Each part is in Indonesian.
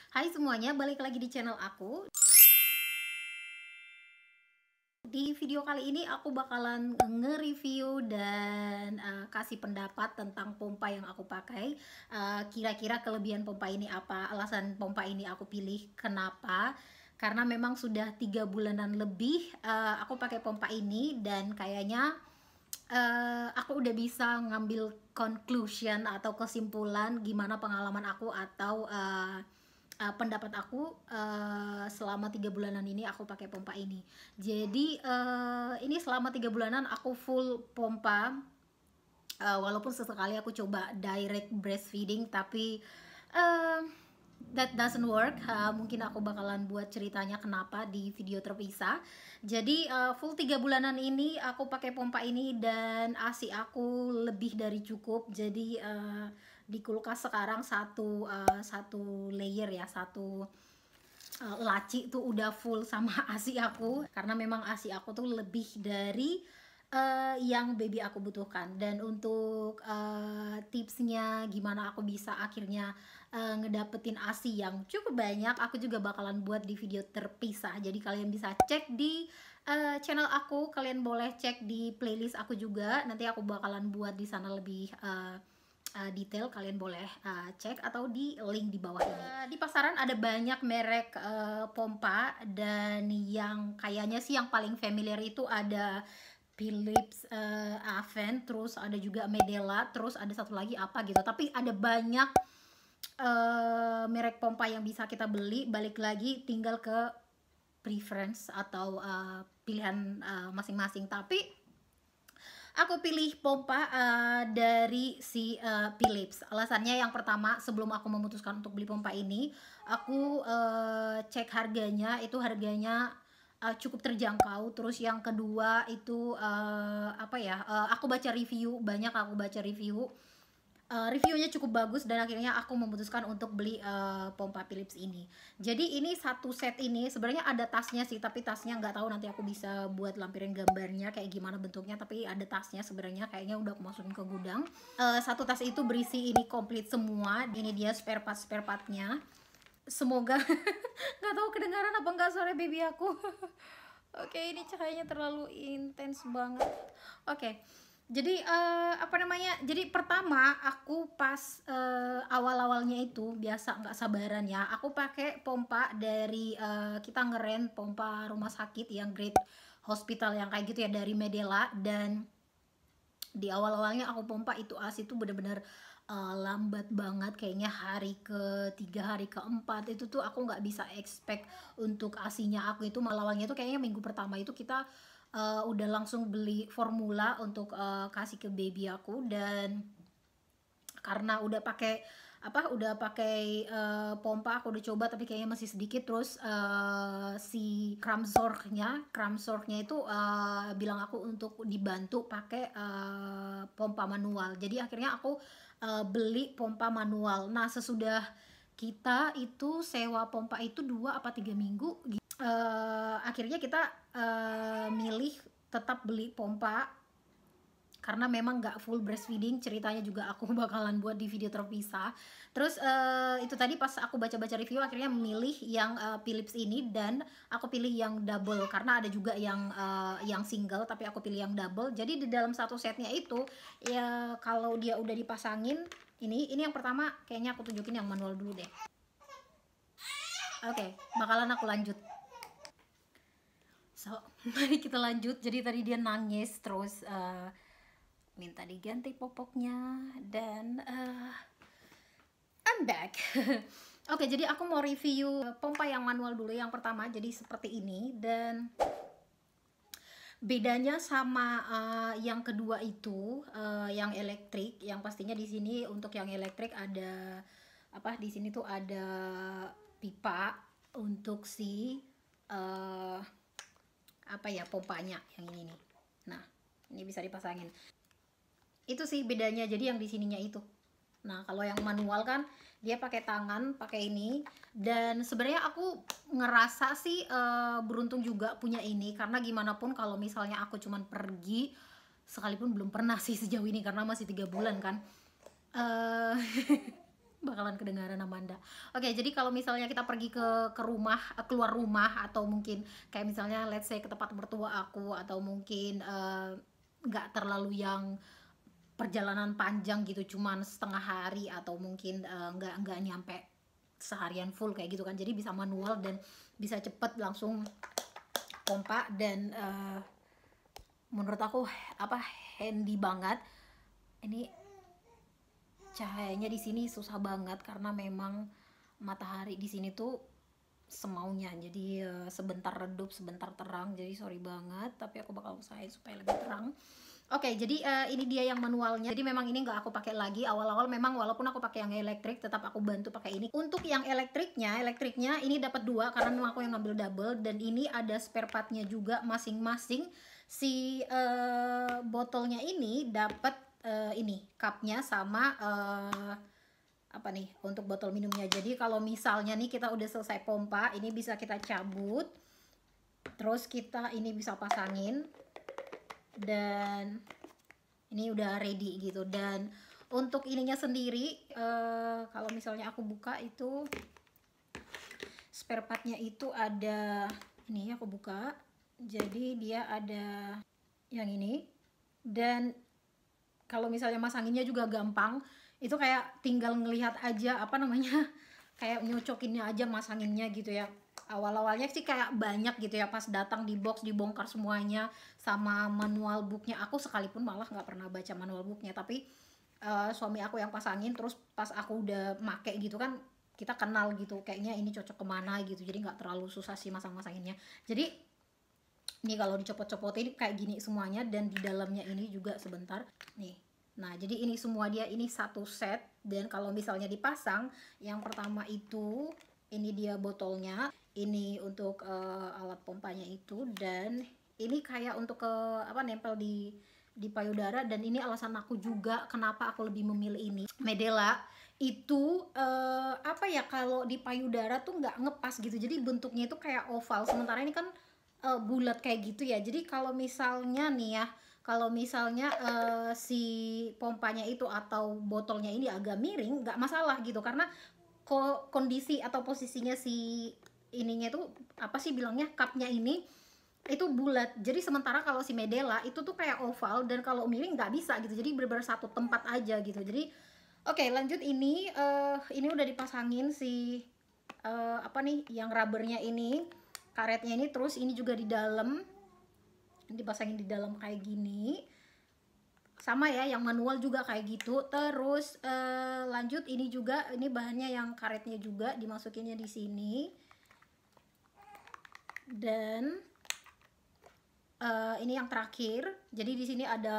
Hai semuanya, balik lagi di channel aku. Di video kali ini aku bakalan nge-review dan kasih pendapat tentang pompa yang aku pakai. Kira-kira kelebihan pompa ini apa, alasan pompa ini aku pilih kenapa. Karena memang sudah 3 bulanan lebih aku pakai pompa ini dan kayaknya aku udah bisa ngambil conclusion atau kesimpulan gimana pengalaman aku atau pendapat aku selama 3 bulanan ini aku pakai pompa ini. Jadi ini selama 3 bulanan aku full pompa, walaupun sesekali aku coba direct breastfeeding tapi uh, that doesn't work. Mungkin aku bakalan buat ceritanya kenapa di video terpisah. Jadi full 3 bulanan ini aku pakai pompa ini dan ASI aku lebih dari cukup. Jadi di kulkas sekarang satu layer ya, satu laci tuh udah full sama ASI aku, karena memang ASI aku tuh lebih dari yang baby aku butuhkan. Dan untuk tipsnya gimana aku bisa akhirnya ngedapetin ASI yang cukup banyak, aku juga bakalan buat di video terpisah. Jadi kalian bisa cek di channel aku, kalian boleh cek di playlist aku juga. Nanti aku bakalan buat di sana lebih detail, kalian boleh cek atau di link di bawah ini. Di pasaran ada banyak merek pompa, dan yang kayaknya sih yang paling familiar itu ada Philips, Avent, terus ada juga Medela, terus ada satu lagi apa gitu. Tapi ada banyak merek pompa yang bisa kita beli. Balik lagi tinggal ke preference atau pilihan masing-masing. Tapi aku pilih pompa dari si Philips. Alasannya yang pertama, sebelum aku memutuskan untuk beli pompa ini, aku cek harganya, itu harganya cukup terjangkau. Terus yang kedua itu aku baca review, banyak aku baca review. Reviewnya cukup bagus dan akhirnya aku memutuskan untuk beli pompa Philips ini. Jadi ini satu set ini sebenarnya ada tasnya sih, tapi tasnya nggak tahu, nanti aku bisa buat lampirin gambarnya kayak gimana bentuknya. Tapi ada tasnya sebenarnya, kayaknya udah aku masukin ke gudang. Satu tas itu berisi ini komplit semua. Ini dia spare partnya. Semoga nggak tahu kedengaran apa nggak suara baby aku. Oke, ini cahayanya terlalu intens banget. Oke. Jadi Jadi pertama aku pas awal-awalnya itu biasa nggak sabaran ya. Aku pakai pompa dari kita ngeren pompa rumah sakit yang grade hospital yang kayak gitu ya, dari Medela. Dan di awal-awalnya aku pompa itu ASI itu bener-bener lambat banget, kayaknya hari ketiga, hari keempat itu tuh aku nggak bisa expect untuk ASInya aku itu. Malawangnya tuh kayaknya minggu pertama itu kita udah langsung beli formula untuk kasih ke baby aku. Dan karena pompa, aku udah coba tapi kayaknya masih sedikit. Terus si Kramsorgnya itu bilang aku untuk dibantu pakai pompa manual. Jadi akhirnya aku beli pompa manual. Nah, sesudah kita itu sewa pompa itu 2 apa 3 minggu, akhirnya kita milih tetap beli pompa karena memang nggak full breastfeeding. Ceritanya juga aku bakalan buat di video terpisah. Terus itu tadi pas aku baca-baca review akhirnya memilih yang Philips ini, dan aku pilih yang double karena ada juga yang single, tapi aku pilih yang double. Jadi di dalam satu setnya itu ya, kalau dia udah dipasangin, ini yang pertama kayaknya aku tunjukin yang manual dulu deh. Oke, bakalan aku lanjut. So, mari kita lanjut. Jadi tadi dia nangis, terus minta diganti popoknya, dan I'm back. Oke, jadi aku mau review pompa yang manual dulu, yang pertama. Jadi seperti ini, dan bedanya sama yang kedua itu yang elektrik, yang pastinya di sini untuk yang elektrik ada di sini tuh ada pipa untuk si pompanya yang ini nih. Nah, ini bisa dipasangin. Itu sih bedanya, jadi yang di sininya itu. Nah, kalau yang manual kan dia pakai tangan, pakai ini. Dan sebenarnya aku ngerasa sih beruntung juga punya ini, karena gimana pun kalau misalnya aku cuman pergi, sekalipun belum pernah sih sejauh ini karena masih 3 bulan kan. bakalan kedengaran Amanda. Oke, jadi kalau misalnya kita pergi ke rumah, keluar rumah, atau mungkin kayak misalnya let's say ke tempat mertua aku, atau mungkin nggak terlalu yang perjalanan panjang gitu, cuman setengah hari, atau mungkin nggak nyampe seharian full kayak gitu kan, jadi bisa manual dan bisa cepet langsung pompa. Dan menurut aku handy banget ini. Cahayanya di sini susah banget karena memang matahari di sini tuh semaunya, jadi sebentar redup sebentar terang, jadi sorry banget, tapi aku bakal usahain supaya lebih terang. Oke, jadi ini dia yang manualnya. Jadi memang ini nggak aku pakai lagi awal-awal, memang walaupun aku pakai yang elektrik tetap aku bantu pakai ini. Untuk yang elektriknya ini dapat dua karena memang aku yang ngambil double, dan ini ada spare partnya juga masing-masing. Si botolnya ini dapat ini cupnya sama apa nih untuk botol minumnya. Jadi kalau misalnya nih kita udah selesai pompa, ini bisa kita cabut, terus kita ini bisa pasangin, dan ini udah ready gitu. Dan untuk ininya sendiri kalau misalnya aku buka itu spare partnya itu ada ini, aku buka, jadi dia ada yang ini. Dan kalau misalnya masanginnya juga gampang, itu kayak tinggal ngelihat aja apa namanya kayak nyocokinnya aja, masanginnya gitu ya. Awal-awalnya sih kayak banyak gitu ya, pas datang di box dibongkar semuanya sama manual booknya. Aku sekalipun malah nggak pernah baca manual booknya, tapi suami aku yang pasangin. Terus pas aku udah make gitu kan, kita kenal gitu kayaknya ini cocok kemana gitu, jadi nggak terlalu susah sih masang-masanginnya. Jadi ini kalau dicopot-copotin kayak gini semuanya, dan di dalamnya ini juga sebentar nih. Nah, jadi ini semua dia ini satu set. Dan kalau misalnya dipasang, yang pertama itu ini dia botolnya, ini untuk alat pompanya itu, dan ini kayak untuk nempel di payudara. Dan ini alasan aku juga kenapa aku lebih memilih ini. Medela itu kalau di payudara tuh nggak ngepas gitu, jadi bentuknya itu kayak oval, sementara ini kan bulat kayak gitu ya. Jadi kalau misalnya nih ya, kalau misalnya si pompanya itu atau botolnya ini agak miring, nggak masalah gitu, karena kondisi atau posisinya si ininya itu apa sih bilangnya, cupnya ini itu bulat. Jadi sementara kalau si Medela itu tuh kayak oval, dan kalau miring nggak bisa gitu, jadi bener-bener satu tempat aja gitu. Jadi oke, lanjut. Ini udah dipasangin si yang rubbernya ini, karetnya ini. Terus ini juga di dalam dipasangin di dalam kayak gini, sama ya yang manual juga kayak gitu. Terus lanjut, ini juga ini bahannya yang karetnya juga dimasukinnya di sini. Dan ini yang terakhir, jadi di sini ada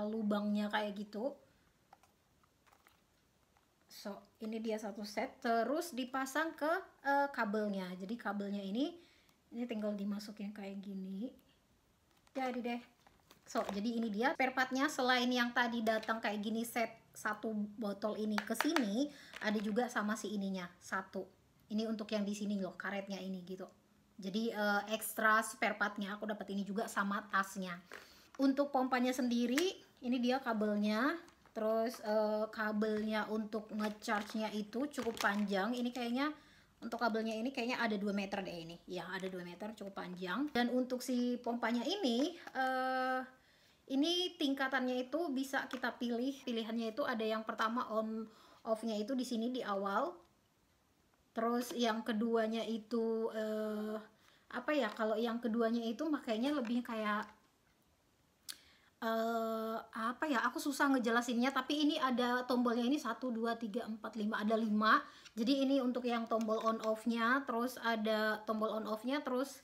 lubangnya kayak gitu. So ini dia satu set, terus dipasang ke kabelnya. Jadi kabelnya ini tinggal dimasukin kayak gini, jadi deh. So jadi ini dia spare partnya. Selain yang tadi datang kayak gini set satu botol ini ke sini, ada juga sama si ininya satu. Ini untuk yang di sini loh, karetnya ini gitu. Jadi ekstra spare partnya aku dapat ini juga sama tasnya. Untuk pompanya sendiri ini dia kabelnya. Terus kabelnya untuk ngecharge-nya itu cukup panjang. Ini kayaknya untuk kabelnya ini kayaknya ada 2 meter deh ini. Ya, ada 2 meter, cukup panjang. Dan untuk si pompanya ini tingkatannya itu bisa kita pilih. Pilihannya itu ada yang pertama on off-nya itu di sini di awal. Terus yang keduanya itu kalau yang keduanya itu makanya lebih kayak aku susah ngejelasinnya, tapi ini ada tombolnya ini 1 2 3 4 5, ada 5. Jadi ini untuk yang tombol on off nya, terus ada tombol on off nya. Terus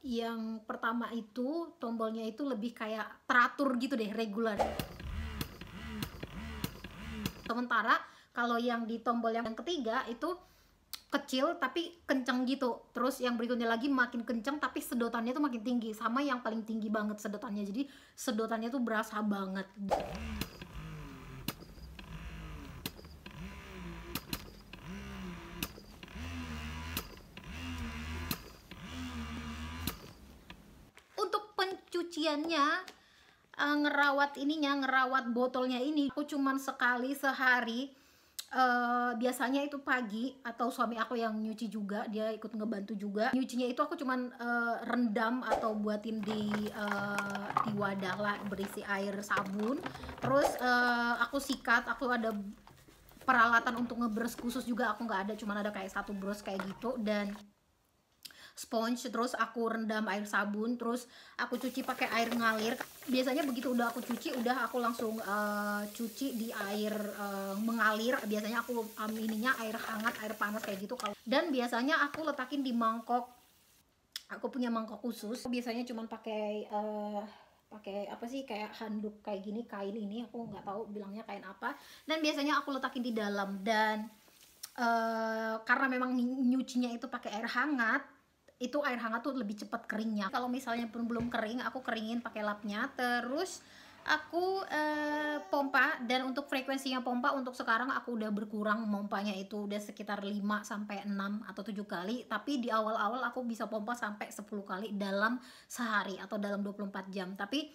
yang pertama itu tombolnya itu lebih kayak teratur gitu deh, regular. Sementara kalau yang di tombol yang ketiga itu kecil tapi kenceng gitu. Terus yang berikutnya lagi makin kenceng tapi sedotannya tuh makin tinggi, sama yang paling tinggi banget sedotannya. Jadi sedotannya tuh berasa banget. Untuk pencuciannya, ngerawat botolnya ini aku cuman sekali sehari. Biasanya itu pagi atau suami aku yang nyuci juga, dia ikut ngebantu juga. Nyucinya itu aku cuman rendam atau buatin di wadah lah berisi air sabun. Terus aku sikat, aku ada peralatan untuk ngebrush khusus juga aku nggak ada, cuman ada kayak satu brush kayak gitu dan sponge. Terus aku rendam air sabun, terus aku cuci pakai air ngalir. Biasanya begitu udah aku cuci, udah aku langsung cuci di air mengalir. Biasanya aku ininya air hangat, air panas kayak gitu. Dan biasanya aku letakin di mangkok, aku punya mangkok khusus. Biasanya cuman pakai pakai apa sih, kayak handuk kayak gini, kain ini aku nggak tahu bilangnya kain apa, dan biasanya aku letakin di dalam. Dan karena memang nyucinya itu pakai air hangat, itu air hangat tuh lebih cepat keringnya. Kalau misalnya pun belum kering, aku keringin pakai lapnya. Terus aku pompa, dan untuk frekuensinya pompa untuk sekarang aku udah berkurang, pompanya itu udah sekitar 5 sampai 6 atau 7 kali, tapi di awal-awal aku bisa pompa sampai 10 kali dalam sehari atau dalam 24 jam. Tapi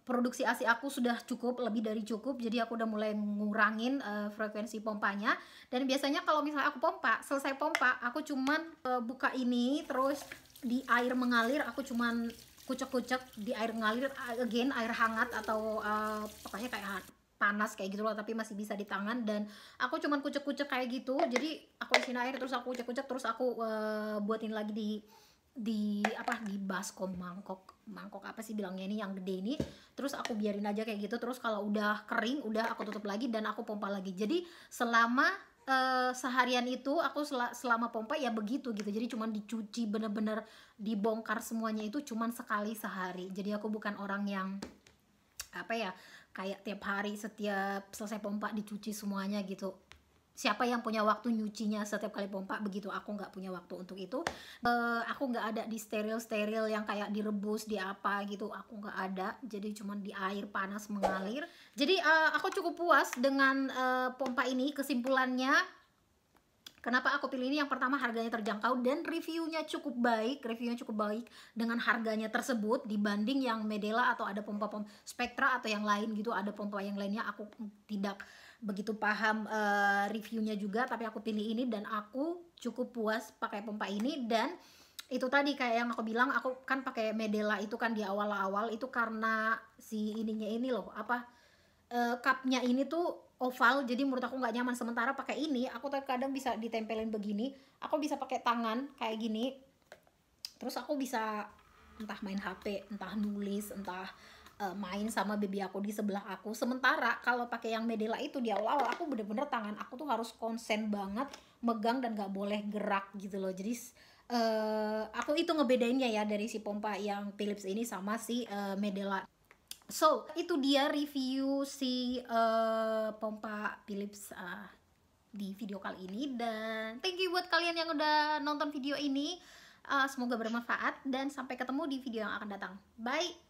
produksi ASI aku sudah cukup, lebih dari cukup, jadi aku udah mulai ngurangin frekuensi pompanya. Dan biasanya kalau misalnya aku pompa, selesai pompa, aku cuman buka ini, terus di air mengalir aku cuman kucek-kucek di air mengalir, again air hangat atau pokoknya kayak panas kayak gitu loh, tapi masih bisa di tangan. Dan aku cuman kucek-kucek kayak gitu, jadi aku isiin air, terus aku kucek-kucek, terus aku buatin lagi di apa, di baskom, mangkok apa sih bilangnya ini yang gede ini. Terus aku biarin aja kayak gitu, terus kalau udah kering udah aku tutup lagi dan aku pompa lagi. Jadi selama seharian itu aku selama pompa ya begitu gitu. Jadi cuman dicuci, bener-bener dibongkar semuanya itu cuman sekali sehari. Jadi aku bukan orang yang apa ya, kayak tiap hari setiap selesai pompa dicuci semuanya gitu. Siapa yang punya waktu nyucinya setiap kali pompa begitu? Aku nggak punya waktu untuk itu. Aku nggak ada di steril yang kayak direbus di apa gitu, aku nggak ada. Jadi cuman di air panas mengalir. Jadi aku cukup puas dengan pompa ini. Kesimpulannya, kenapa aku pilih ini? Yang pertama, harganya terjangkau dan reviewnya cukup baik. Dengan harganya tersebut dibanding yang Medela atau ada pompa-pompa Spectra atau yang lain gitu. Ada pompa yang lainnya aku tidak begitu paham reviewnya juga, tapi aku pilih ini dan aku cukup puas pakai pompa ini. Dan itu tadi kayak yang aku bilang, aku kan pakai Medela itu kan di awal-awal itu karena si ininya ini loh, apa, cupnya ini tuh oval, jadi menurut aku nggak nyaman. Sementara pakai ini aku kadang bisa ditempelin begini, aku bisa pakai tangan kayak gini, terus aku bisa entah main HP, entah nulis, entah main sama baby aku di sebelah aku. Sementara kalau pakai yang Medela itu di awal-awal aku bener-bener tangan aku tuh harus konsen banget megang dan nggak boleh gerak gitu loh. Jadi aku itu ngebedainnya ya dari si pompa yang Philips ini sama si Medela. So itu dia review si pompa Philips di video kali ini. Dan thank you buat kalian yang udah nonton video ini. Semoga bermanfaat dan sampai ketemu di video yang akan datang. Bye.